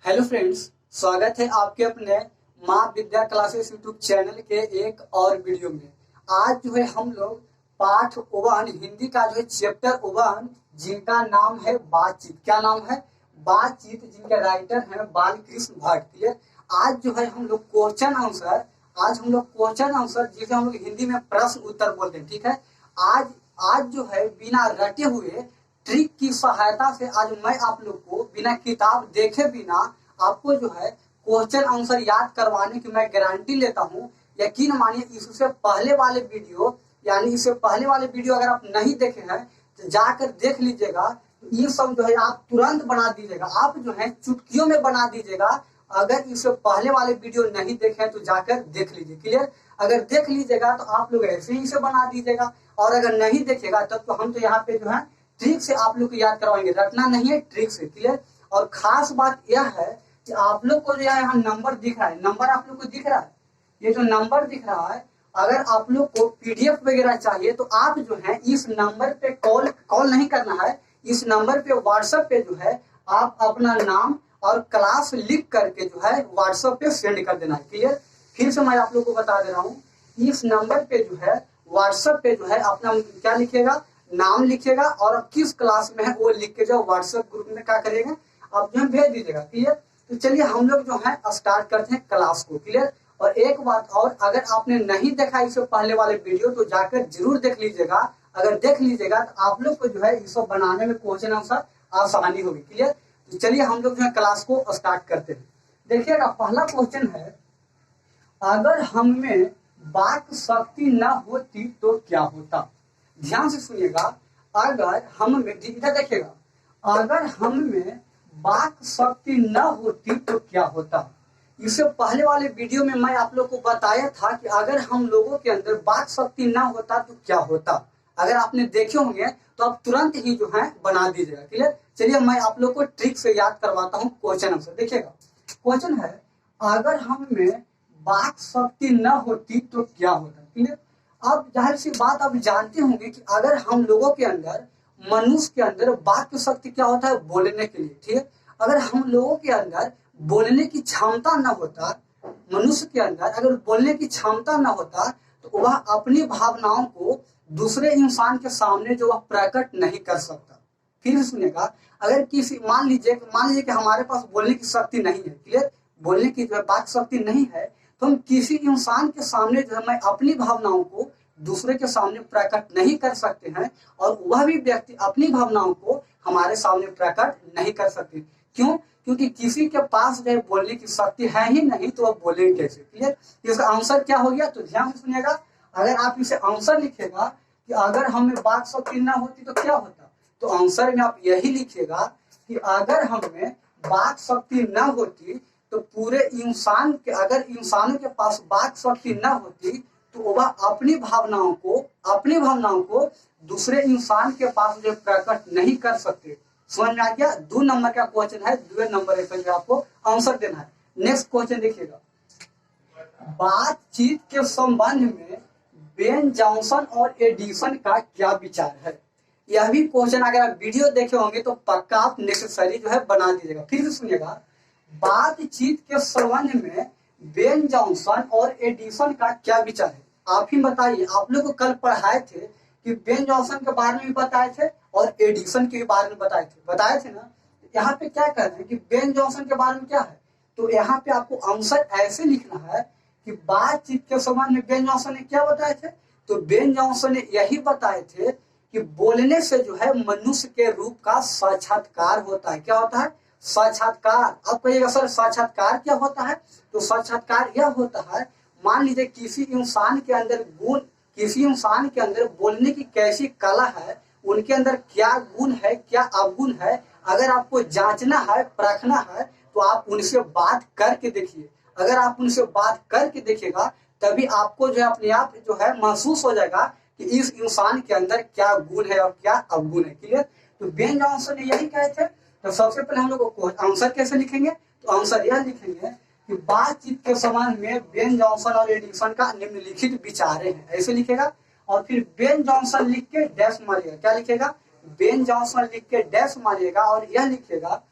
Hello friends, स्वागत है आपके अपने माँ विद्या क्लासेस यूट्यूब चैनल के एक और वीडियो में। आज जो है हम लोग पाठ 1 हिंदी का जो है चैप्टर 1 जिनका नाम है बातचीत। क्या नाम है? बातचीत, जिनके राइटर हैं बालकृष्ण भट्ट। क्लियर। आज जो है हम लोग क्वेश्चन आंसर जिसे हम लोग हिंदी में प्रश्न उत्तर बोलते हैं। ठीक है। आज आज जो है बिना रटे हुए ट्रिक की सहायता से आज मैं आप लोग को बिना किताब देखे बिना आपको जो है क्वेश्चन आंसर याद करवाने की मैं गारंटी लेता हूँ। यकीन मानिए, इससे पहले वाले वीडियो अगर आप नहीं देखे हैं तो जाकर देख लीजिएगा। ये सब जो है आप तुरंत बना दीजिएगा, आप जो है चुटकियों में बना दीजिएगा। अगर इससे पहले वाले वीडियो नहीं देखे तो जाकर देख लीजिए। क्लियर। अगर देख लीजिएगा तो आप लोग ऐसे ही से बना दीजिएगा, और अगर नहीं देखेगा तब तो हम तो यहाँ पे जो है ट्रिक से आप लोग को याद करवाएंगे। रटना नहीं है, ट्रिक से। क्लियर। और खास बात यह है कि आप लोग को जो यहाँ नंबर दिख रहा है, नंबर आप लोग को दिख रहा है, ये जो नंबर दिख रहा है, अगर आप लोग को पीडीएफ वगैरह चाहिए तो आप जो है इस नंबर पे कॉल नहीं करना है। इस नंबर पे व्हाट्सएप पे जो है आप अपना नाम और क्लास लिख करके जो है व्हाट्सएप पे सेंड कर देना है। क्लियर। फिर से मैं आप लोग को बता दे रहा हूँ, इस नंबर पे जो है व्हाट्सएप पे जो है अपना क्या लिखेगा, नाम लिखेगा, और किस क्लास में है वो लिख के जो व्हाट्सएप ग्रुप में क्या करेगा, आप जो है भेज दीजिएगा। क्लियर। तो चलिए हम लोग जो है स्टार्ट करते हैं क्लास को। क्लियर। और एक बात और, अगर आपने नहीं देखा इससे पहले वाले वीडियो तो जाकर जरूर देख लीजिएगा। अगर देख लीजिएगा तो आप लोग को जो है इसको बनाने में क्वेश्चन आंसर आसानी होगी। क्लियर। तो चलिए हम लोग जो है क्लास को स्टार्ट करते हैं। देखिएगा, पहला क्वेश्चन है, अगर हम में वाक शक्ति न होती तो क्या होता। ध्यान से सुनिएगा। अगर हम में, इधर देखिएगा, अगर हम में वाक शक्ति न होती तो क्या होता। इससे पहले वाले वीडियो में मैं आप लोग को बताया था कि अगर हम लोगों के अंदर वाक शक्ति न होता तो क्या होता। अगर आपने देखे होंगे तो आप तुरंत ही जो है बना दीजिएगा। क्लियर। चलिए मैं आप लोग को ट्रिक से याद करवाता हूँ क्वेश्चन आंसर। देखिएगा, क्वेश्चन है, अगर हम में वाक शक्ति न होती तो क्या होता। क्लियर। अब जाहिर सी बात आप जानते होंगे कि अगर हम लोगों के अंदर, मनुष्य के अंदर वाक शक्ति क्या होता है, बोलने के लिए। ठीक है। अगर हम लोगों के अंदर बोलने की क्षमता न होता, मनुष्य के अंदर अगर बोलने की क्षमता न होता तो वह अपनी भावनाओं को दूसरे इंसान के सामने जो वह प्रकट नहीं कर सकता। फिर सुनिएगा, अगर किसी मान लीजिए कि हमारे पास बोलने की शक्ति नहीं है। क्लियर। बोलने की जो वाक शक्ति नहीं है तो हम किसी इंसान के सामने जो है मैं अपनी भावनाओं को दूसरे के सामने प्रकट नहीं कर सकते हैं, और वह भी व्यक्ति अपनी भावनाओं को हमारे सामने प्रकट नहीं कर सकते। क्यों? क्योंकि किसी के पास जो है बोलने की शक्ति है ही नहीं, तो वह बोलेंगे कैसे। क्लियर। इसका आंसर क्या हो गया, तो ध्यान से सुनिएगा। अगर आप इसे आंसर लिखेगा कि अगर हमें वाक शक्ति न होती तो क्या होता, तो आंसर में आप यही लिखिएगा कि अगर हमें वाक शक्ति न होती तो पूरे अगर इंसानों के पास वाक शक्ति न होती तो वह अपनी भावनाओं को दूसरे इंसान के पास जो प्रकट नहीं कर सकते। समझ में आ गया। 2 नंबर का क्वेश्चन है, 2 नंबर पे आपको आंसर देना है। नेक्स्ट क्वेश्चन देखिएगा, बातचीत के संबंध में बेन जॉनसन और एडिसन का क्या विचार है। यह भी क्वेश्चन अगर आप वीडियो देखे होंगे तो पक्का आप नेसेसरी जो है बना दीजिएगा। फिर से सुनिएगा, बातचीत के संबंध में बेन जॉनसन और एडिसन का क्या विचार है। आप ही बताइए। आप लोग को कल पढ़ाए थे कि बेन जॉनसन के बारे में भी बताए थे और एडिसन के बारे में बताए थे ना। यहाँ पे क्या कह रहे हैं कि बेन जॉनसन के बारे में क्या है, तो यहाँ पे आपको आंसर ऐसे लिखना है कि बातचीत के संबंध में बेन जॉनसन ने क्या बताए थे, तो बेन जॉनसन ने यही बताए थे कि बोलने से जो है मनुष्य के रूप का साक्षात्कार होता है। क्या होता है, साक्षात्कार। आप कहिएगा सर साक्षात्कार क्या होता है, तो साक्षात्कार यह होता है, मान लीजिए किसी इंसान के अंदर बोलने की कैसी कला है, उनके अंदर क्या गुण है, क्या अवगुण है, अगर आपको जांचना है, परखना है तो आप उनसे बात करके देखिए। अगर आप उनसे बात करके देखिएगा तभी आपको जो है अपने आप जो है महसूस हो जाएगा कि इस इंसान के अंदर क्या गुण है और क्या अवगुण है। क्लियर। तो बेन जॉनसन ने यही कहे थे। तो सबसे पहले हम लोग आंसर कैसे लिखेंगे, तो आंसर यह लिखेंगे कि बातचीत के संबंध में बेन जॉनसन और एडिसन का निम्नलिखित विचार है, ऐसे लिखेगा। और फिर बेन जॉनसन लिख के डैश मारिएगा। क्या लिखेगा, बेन जॉनसन लिख के डैश मारिएगा और यह लिखेगा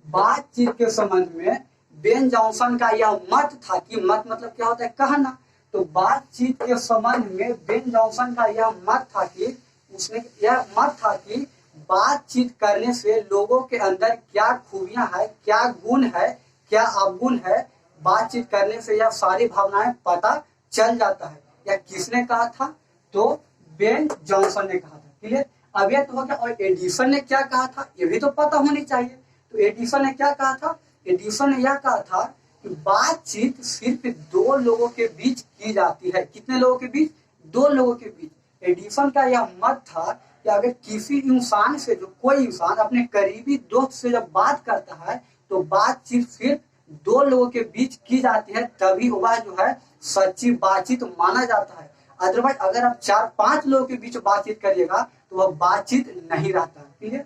बातचीत के संबंध में बेन जॉनसन का यह मत था कि मत मतलब क्या होता है, कहना। तो बातचीत के संबंध में बेन जॉनसन का यह मत था कि उसने यह मत था कि बातचीत करने से लोगों के अंदर क्या खूबियां है, क्या गुण है, क्या अवगुण है, बातचीत करने से यह सारी भावनाएं पता चल जाता है। यह किसने कहा था? तो बेन जॉनसन ने कहा था। क्लियर? अब यह तो हो गया। और एडिसन ने क्या कहा था, ये भी तो पता होनी चाहिए। तो एडिसन ने क्या कहा था? एडिसन ने यह कहा था कि बातचीत सिर्फ दो लोगों के बीच की जाती है। कितने लोगों के बीच? दो लोगों के बीच। एडिसन का यह मत था कि अगर किसी इंसान से, जो कोई इंसान अपने करीबी दोस्त से जब बात करता है तो बातचीत सिर्फ दो लोगों के बीच की जाती है, तभी वह जो है सच्ची बातचीत माना जाता है। अदरवाइज अगर आप 4-5 लोगों के बीच बातचीत करिएगा तो वह बातचीत नहीं रहता है। ठीक है?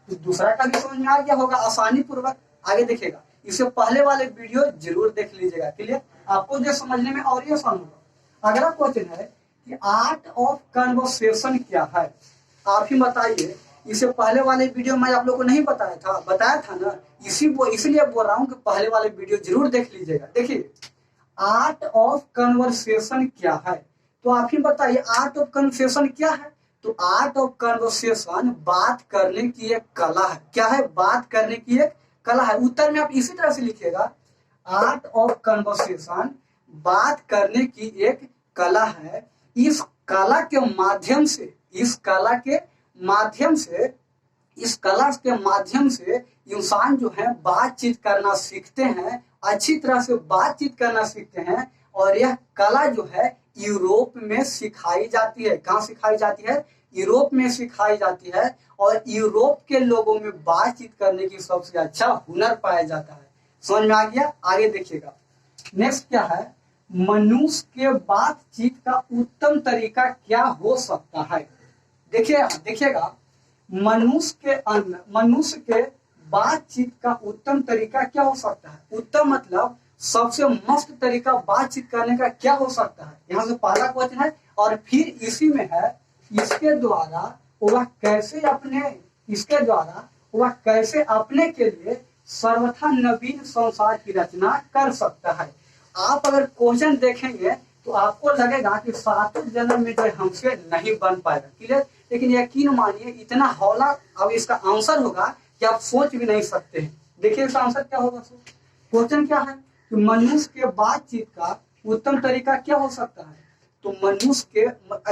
तो दूसरा का भी समझ में आ गया होगा आसानी पूर्वक। आगे देखिएगा, इससे पहले वाले वीडियो जरूर देख लीजिएगा। क्लियर? आपको जो समझने में और ये आसान होगा। अगला क्वेश्चन है कि आर्ट ऑफ कन्वर्सेशन क्या है, आप ही बताइए। इससे पहले वाले वीडियो में आप लोग को नहीं बताया था ना, इसलिए बोल रहा हूँ कि पहले वाले वीडियो जरूर देख लीजिएगा। देखिए, आर्ट ऑफ कन्वर्सेशन क्या है, तो आप ही बताइए आर्ट ऑफ कन्वर्सेशन क्या है। तो आर्ट ऑफ कन्वर्सेशन बात करने की एक कला है। क्या है? बात करने की एक कला है। उत्तर में आप इसी तरह से लिखिएगा, आर्ट ऑफ कन्वर्सेशन बात करने की एक कला है। इस कला के माध्यम से इंसान जो है बातचीत करना सीखते हैं, अच्छी तरह से बातचीत करना सीखते हैं। और यह कला जो है यूरोप में सिखाई जाती है। कहाँ सिखाई जाती है? यूरोप में सिखाई जाती है। और यूरोप के लोगों में बातचीत करने की सबसे अच्छा हुनर पाया जाता है। समझ में आ गया? आगे देखिएगा, नेक्स्ट क्या है, मनुष्य के बातचीत का उत्तम तरीका क्या हो सकता है। देखिएगा, मनुष्य के बातचीत का उत्तम तरीका क्या हो सकता है। उत्तम मतलब सबसे मस्त तरीका बातचीत करने का क्या हो सकता है। यहाँ से पहला क्वेश्चन है। और फिर इसी में है, इसके द्वारा वह कैसे अपने के लिए सर्वथा नवीन संसार की रचना कर सकता है। आप अगर क्वेश्चन देखेंगे तो आपको लगेगा कि सातों जन्म में जो हमसे नहीं बन पाएगा। क्लियर? लेकिन यकीन मानिए इतना हौला अब इसका आंसर होगा कि आप सोच भी नहीं सकते हैं। देखिए इसका आंसर क्या होगा। क्वेश्चन क्या है कि मनुष्य के बातचीत का उत्तम तरीका क्या हो सकता है। तो मनुष्य के,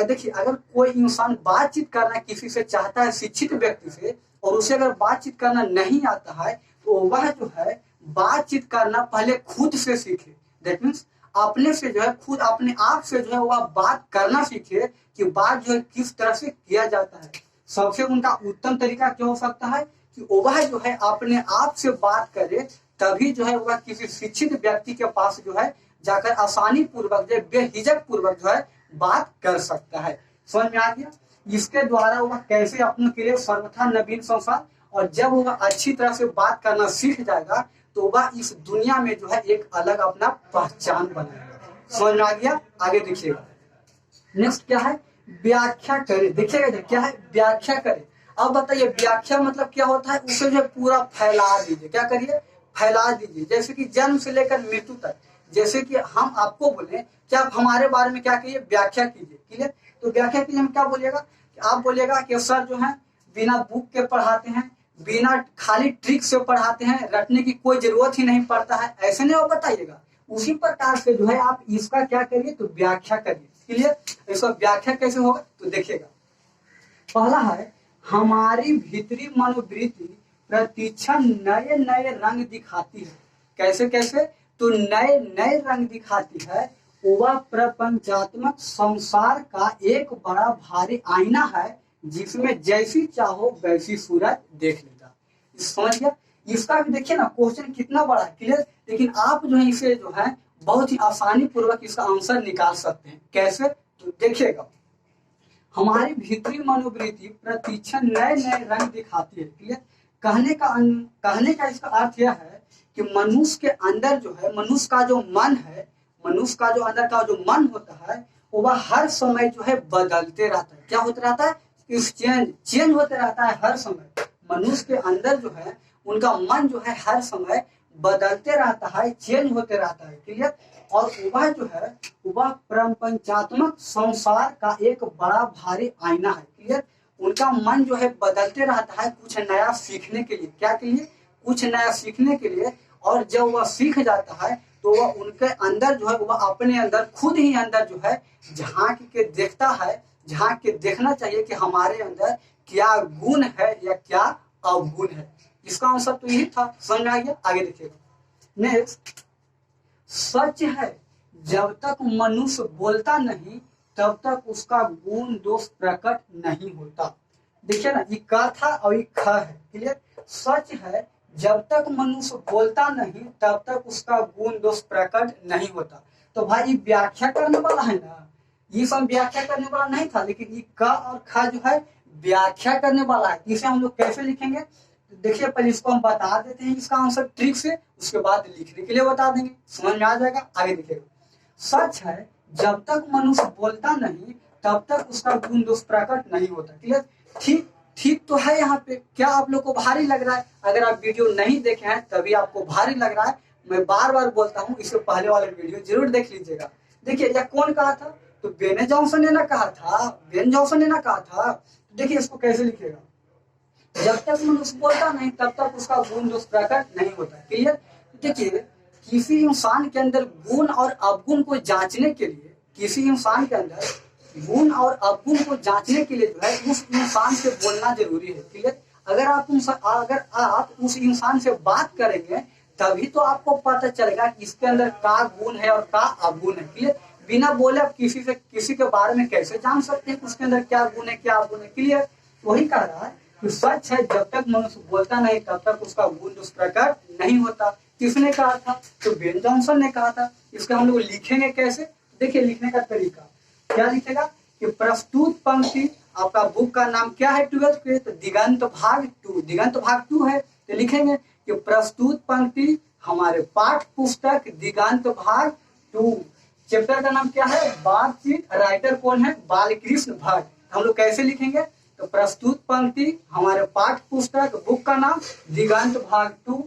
देखिए, अगर कोई इंसान बातचीत करना किसी से चाहता है, शिक्षित व्यक्ति से, और उसे अगर बातचीत करना नहीं आता है तो वह जो है बातचीत करना पहले खुद से सीखे। दैट मीन्स अपने से जो है, खुद अपने आप से जो है वह बात करना सीखे कि बात जो है किस तरह से किया जाता है। सबसे उनका उत्तम तरीका क्या हो सकता है कि वह जो है अपने आप से बात करे, तभी जो है वह किसी शिक्षित व्यक्ति के पास जो है जाकर आसानी पूर्वक, बेहिजक पूर्वक जो है बात कर सकता है। समझ में आ गया? इसके द्वारा वह कैसे अपने के लिए सर्वथा नवीन संसार, और जब वह अच्छी तरह से बात करना सीख जाएगा तो वह इस दुनिया में जो है एक अलग अपना पहचान बनाएगा। समझ में आ गया? आगे देखिएगा, नेक्स्ट क्या है, व्याख्या करे। देखिएगा क्या है, व्याख्या करे। अब बताइए व्याख्या मतलब क्या होता है। उसे जो पूरा फैला दीजिए। क्या करिए? फैला दीजिए। जैसे कि जन्म से लेकर मृत्यु तक, जैसे कि हम आपको बोले कि आप हमारे बारे में क्या करिए, व्याख्या कीजिए। क्लियर? तो व्याख्या कीजिए, हम क्या बोलिएगा, आप बोलिएगा कि सर जो है बिना बुक के पढ़ाते हैं, बिना खाली ट्रिक से पढ़ाते हैं, रटने की कोई जरूरत ही नहीं पड़ता है, ऐसे नहीं आप बताइएगा। उसी प्रकार से जो है आप इसका क्या करिए, तो व्याख्या करिए। क्लियर? इसका व्याख्या कैसे होगा, तो देखिएगा, पहला है, हमारी भीतरी मनोवृत्ति प्रतीक्षण नए नए रंग दिखाती है। कैसे कैसे? तो नए नए रंग दिखाती है। वह प्रपंचात्मक संसार का एक बड़ा भारी आईना है, जिसमें जैसी चाहो वैसी सूरत देख लेगा। समझ गया? इसका भी देखिए ना, क्वेश्चन कितना बड़ा है। क्लियर? लेकिन आप जो है इसे जो है बहुत ही आसानी पूर्वक इसका आंसर निकाल सकते हैं। कैसे? तो देखिएगा, हमारी भीतरी मनोवृत्ति प्रतिक्षण नए नए रंग दिखाती है। क्लियर? कहने का इसका अर्थ यह है कि मनुष्य के अंदर जो है, मनुष्य का जो मन है, मनुष्य का जो अंदर का जो मन होता है, वह हर समय जो है बदलते रहता है। क्या होता रहता है? चेंज होते रहता है हर समय। मनुष्य के अंदर जो है उनका मन जो है हर समय बदलते रहता है, चेंज होते रहता है। क्लियर। और वह जो है वह प्रपंचात्मक संसार का एक बड़ा भारी आईना है। क्लियर। उनका मन जो है बदलते रहता है कुछ नया सीखने के लिए। क्या के लिए? कुछ नया सीखने के लिए। और जब वह सीख जाता है तो वह उनके अंदर जो है वह अपने अंदर खुद ही अंदर जो है झांक के देखता है, झांक के देखना चाहिए कि हमारे अंदर क्या गुण है या क्या अवगुण है। इसका आंसर तो यही था। समझ में आ गया? आगे देखिएगा। नेक्स्ट, सच है जब तक मनुष्य बोलता नहीं तब तक उसका गुण दोष प्रकट नहीं होता। देखिए ना, ये क था और ये ख है। क्लियर। सच है जब तक मनुष्य बोलता नहीं तब तक उसका गुण दोष प्रकट नहीं होता। तो भाई ये व्याख्या करने वाला है ना, ये सब व्याख्या करने वाला नहीं था, लेकिन ये क और ख जो है व्याख्या करने वाला है। इसे हम लोग कैसे लिखेंगे? देखिए पहले इसको हम बता देते हैं इसका आंसर ट्रिक से, उसके बाद लिखने के लिए बता देंगे, समझ में आ जाएगा। आगे देखिएगा। सच है जब तक मनुष्य बोलता नहीं तब तक उसका गुण दोष प्रकट नहीं होता। क्लियर। ठीक ठीक तो है। यहाँ पे क्या आप लोग को भारी लग रहा है? अगर आप वीडियो नहीं देखे हैं तभी आपको भारी लग रहा है। मैं बार बार बोलता हूँ, इससे पहले वाले वीडियो जरूर देख लीजिएगा। देखिए यह कौन कहा था? तो बेन जॉनसन ने ना कहा था, बेन जॉनसन ने ना कहा था। देखिए इसको कैसे लिखेगा? जब तक मनुष्य बोलता नहीं तब तक उसका गुण दोष प्रकट नहीं होता। क्लियर। देखिए किसी इंसान के अंदर गुण और अवगुण को जांचने के लिए, किसी इंसान के अंदर गुण और अवगुण को जांचने के लिए जो है उस इंसान से बोलना जरूरी है। क्लियर। अगर आप उस इंसान से बात करेंगे तभी तो आपको पता चलेगा कि इसके अंदर का गुण है और का अवगुण है। क्लियर। बिना बोले आप किसी के बारे में कैसे जान सकते हैं उसके अंदर क्या गुण है क्या अवगुण है। क्लियर। वही कह रहा है कि सच है जब तक मनुष्य बोलता नहीं तब तक उसका गुण दोष प्रकट नहीं होता। किसने कहा था? तो बेन जॉनसन ने कहा था। इसका हम लोग लिखेंगे कैसे? देखिए लिखने का तरीका क्या लिखेगा कि प्रस्तुत पंक्ति, आपका बुक का नाम क्या है 12th के? तो दिगंत भाग 2, दिगंत भाग 2 है। तो लिखेंगे कि प्रस्तुत पंक्ति हमारे पाठ पुस्तक दिगंत भाग 2। चैप्टर का नाम क्या है? बातचीत। राइटर कौन है? बालकृष्ण भट्ट। हम लोग कैसे लिखेंगे? तो प्रस्तुत पंक्ति हमारे पाठ पुस्तक, बुक का नाम दिगंत भाग 2,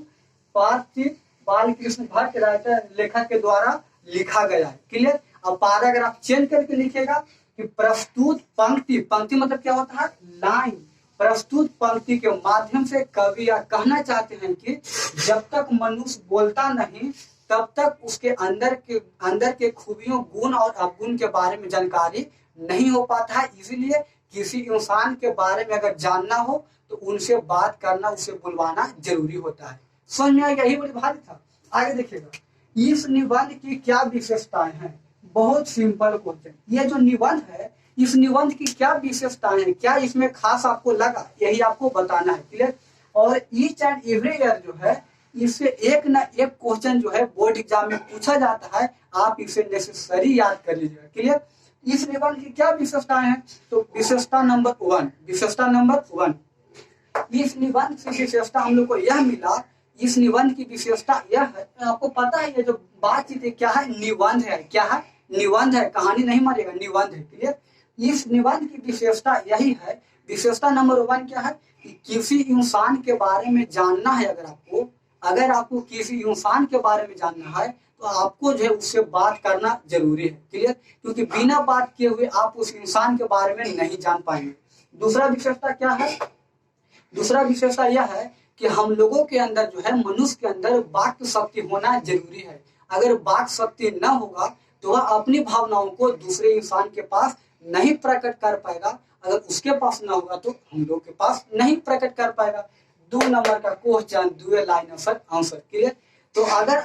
बातचीत बालकृष्ण भट्ट राइटर लेखक के द्वारा लिखा गया है। क्लियर। अब पैराग्राफ चेंज करके लिखेगा कि प्रस्तुत पंक्ति, पंक्ति मतलब क्या होता है? लाइन। प्रस्तुत पंक्ति के माध्यम से कवि यह कहना चाहते हैं कि जब तक मनुष्य बोलता नहीं तब तक उसके अंदर के खूबियों, गुण और अवगुण के बारे में जानकारी नहीं हो पाता है। इसीलिए किसी इंसान के बारे में अगर जानना हो तो उनसे बात करना, उसे बुलवाना जरूरी होता है। समझ में आएगा? यही बड़ी भारी था। आगे देखिएगा। इस निबंध की क्या विशेषताएं हैं? बहुत सिंपल क्वेश्चन। ये जो निबंध है इस निबंध की क्या विशेषताएं हैं, क्या इसमें खास आपको लगा, यही आपको बताना है। क्लियर। और ईच एंड एवरी ईयर जो है इससे एक ना एक क्वेश्चन जो है बोर्ड एग्जाम में पूछा जाता है, आप इसे नेसेसरी याद कर लीजिएगा। क्लियर। इस निबंध की क्या विशेषताएं हैं? तो विशेषता नंबर 1, विशेषता नंबर 1, इस निबंध की विशेषता हम लोग को यह मिला, इस निबंध की विशेषता यह है, आपको पता है ये जो बातचीत है क्या है? निबंध है। क्या है? निबंध है। कहानी नहीं मारेगा, निबंध है। क्लियर। इस निबंध की विशेषता यही है। विशेषता नंबर 1 क्या है? कि किसी इंसान के बारे में जानना है। अगर आपको किसी इंसान के बारे में जानना है तो आपको जो है उससे बात करना जरूरी है। क्लियर। क्योंकि बिना बात किए हुए आप उस इंसान के बारे में नहीं जान पाएंगे। दूसरा विशेषता क्या है? दूसरा विशेषता यह है कि हम लोगों के अंदर जो है, मनुष्य के अंदर वाक् शक्ति होना जरूरी है। अगर वाक् शक्ति न होगा तो वह अपनी भावनाओं को दूसरे इंसान के पास नहीं प्रकट कर पाएगा। अगर उसके पास ना होगा तो हम लोग के पास नहीं प्रकट कर पाएगा। 2 नंबर का क्वेश्चन, 2 लाइन आंसर। क्लियर। तो अगर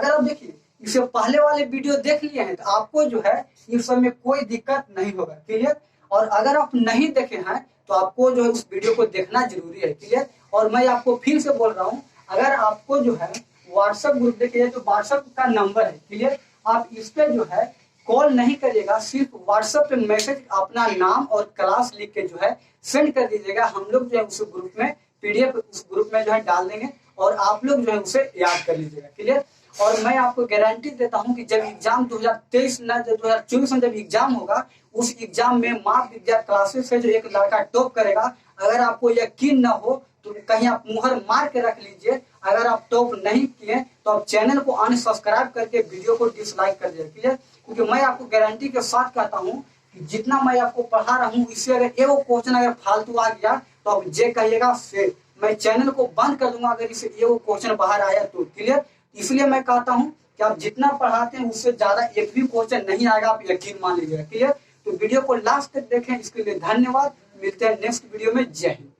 आप देखिए इससे पहले वाले वीडियो देख लिए हैं तो आपको जो है इस समय कोई दिक्कत नहीं होगा। क्लियर। और अगर आप नहीं देखे हैं तो आपको जो है उस वीडियो को देखना जरूरी है। क्लियर। और मैं आपको फिर से बोल रहा हूँ, अगर आपको जो है व्हाट्सएप ग्रुप, देखिए जो व्हाट्सएप का नंबर है, क्लियर, आप इस पे जो है कॉल नहीं करिएगा, सिर्फ व्हाट्सएप पे मैसेज अपना नाम और क्लास लिख के जो है सेंड कर दीजिएगा। हम लोग जो है उस ग्रुप में PDF उस ग्रुप में जो है डाल देंगे और आप लोग जो है उसे याद कर लीजिएगा। क्लियर। और मैं आपको गारंटी देता हूं कि जब एग्जाम 2024 में जब एग्जाम होगा, उस एग्जाम में माँ विद्या क्लासेस से जो एक लड़का टॉप करेगा, अगर आपको यकीन ना हो तो कहीं आप मुहर मार के रख लीजिए। अगर आप टॉप नहीं किए तो आप चैनल को अनसब्सक्राइब करके वीडियो को डिसलाइक कर दीजिए, क्लियर। क्योंकि मैं आपको गारंटी के साथ कहता हूँ कि जितना मैं आपको पढ़ा रहा हूँ, इससे अगर एक क्वेश्चन अगर फालतू आ गया तो आप जे कहिएगा फिर मैं चैनल को बंद कर दूंगा, अगर इसे ये क्वेश्चन बाहर आया तो, क्लियर। इसलिए मैं कहता हूँ कि आप जितना पढ़ाते हैं उससे ज्यादा एक भी क्वेश्चन नहीं आएगा, आप यकीन मान लीजिएगा, क्लियर। तो वीडियो को लास्ट तक देखें, इसके लिए धन्यवाद। मिलते हैं नेक्स्ट वीडियो में। जय हिंद।